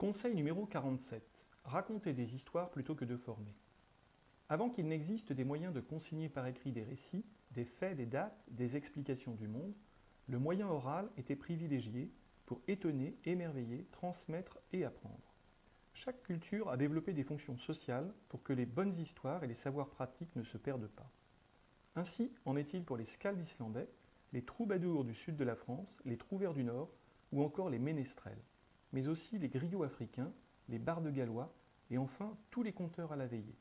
Conseil numéro 47. Raconter des histoires plutôt que de former. Avant qu'il n'existe des moyens de consigner par écrit des récits, des faits, des dates, des explications du monde, le moyen oral était privilégié pour étonner, émerveiller, transmettre et apprendre. Chaque culture a développé des fonctions sociales pour que les bonnes histoires et les savoirs pratiques ne se perdent pas. Ainsi en est-il pour les Skalds islandais, les troubadours du sud de la France, les trouvères du nord ou encore les ménestrels, mais aussi les griots africains, les bardes gallois et enfin tous les conteurs à la veillée.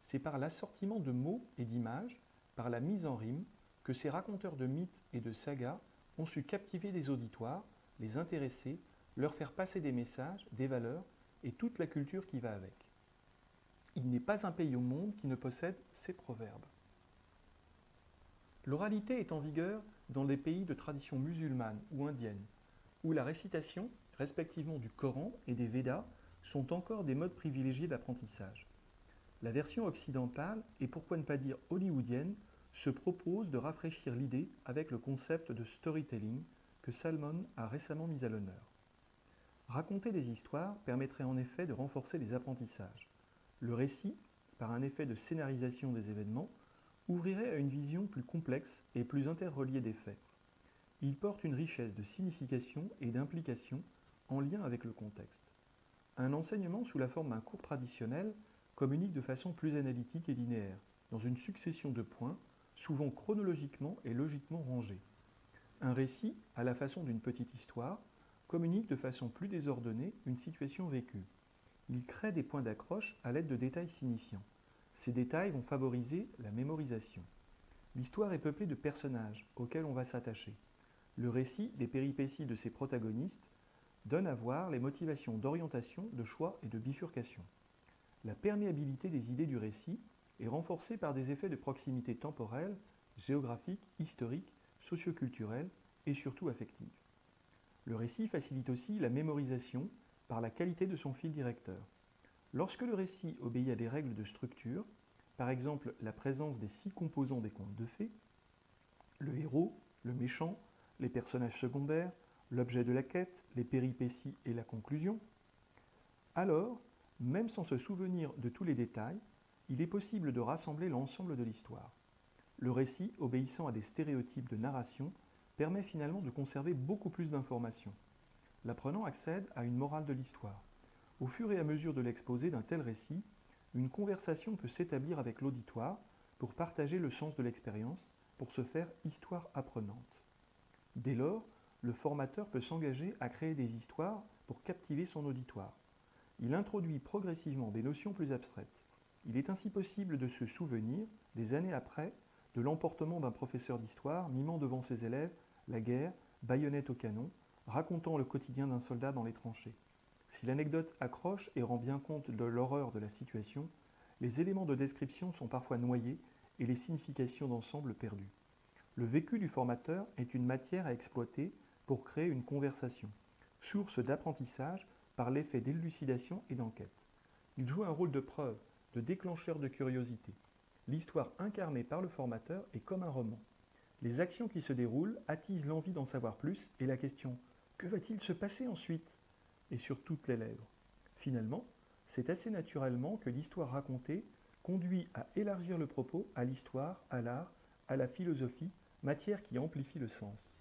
C'est par l'assortiment de mots et d'images, par la mise en rime, que ces raconteurs de mythes et de sagas ont su captiver des auditoires, les intéresser, leur faire passer des messages, des valeurs et toute la culture qui va avec. Il n'est pas un pays au monde qui ne possède ces proverbes. L'oralité est en vigueur dans des pays de tradition musulmane ou indienne, où la récitation, respectivement du Coran et des Védas, sont encore des modes privilégiés d'apprentissage. La version occidentale, et pourquoi ne pas dire hollywoodienne, se propose de rafraîchir l'idée avec le concept de storytelling que Salmon a récemment mis à l'honneur. Raconter des histoires permettrait en effet de renforcer les apprentissages. Le récit, par un effet de scénarisation des événements, ouvrirait à une vision plus complexe et plus interreliée des faits. Il porte une richesse de signification et d'implication en lien avec le contexte. Un enseignement sous la forme d'un cours traditionnel communique de façon plus analytique et linéaire, dans une succession de points, souvent chronologiquement et logiquement rangés. Un récit, à la façon d'une petite histoire, communique de façon plus désordonnée une situation vécue. Il crée des points d'accroche à l'aide de détails signifiants. Ces détails vont favoriser la mémorisation. L'histoire est peuplée de personnages auxquels on va s'attacher. Le récit des péripéties de ses protagonistes donne à voir les motivations d'orientation, de choix et de bifurcation. La perméabilité des idées du récit est renforcée par des effets de proximité temporelle, géographique, historique, socioculturelle et surtout affective. Le récit facilite aussi la mémorisation par la qualité de son fil directeur. Lorsque le récit obéit à des règles de structure, par exemple la présence des 6 composants des contes de fées, le héros, le méchant, les personnages secondaires, l'objet de la quête, les péripéties et la conclusion, alors, même sans se souvenir de tous les détails, il est possible de rassembler l'ensemble de l'histoire. Le récit, obéissant à des stéréotypes de narration, permet finalement de conserver beaucoup plus d'informations. L'apprenant accède à une morale de l'histoire. Au fur et à mesure de l'exposé d'un tel récit, une conversation peut s'établir avec l'auditoire pour partager le sens de l'expérience, pour se faire histoire apprenante. Dès lors, le formateur peut s'engager à créer des histoires pour captiver son auditoire. Il introduit progressivement des notions plus abstraites. Il est ainsi possible de se souvenir, des années après, de l'emportement d'un professeur d'histoire mimant devant ses élèves la guerre, baïonnette au canon, racontant le quotidien d'un soldat dans les tranchées. Si l'anecdote accroche et rend bien compte de l'horreur de la situation, les éléments de description sont parfois noyés et les significations d'ensemble perdues. Le vécu du formateur est une matière à exploiter pour créer une conversation, source d'apprentissage par l'effet d'élucidation et d'enquête. Il joue un rôle de preuve, de déclencheur de curiosité. L'histoire incarnée par le formateur est comme un roman. Les actions qui se déroulent attisent l'envie d'en savoir plus et la question « Que va-t-il se passer ensuite ?» est sur toutes les lèvres. Finalement, c'est assez naturellement que l'histoire racontée conduit à élargir le propos à l'histoire, à l'art, à la philosophie, matière qui amplifie le sens.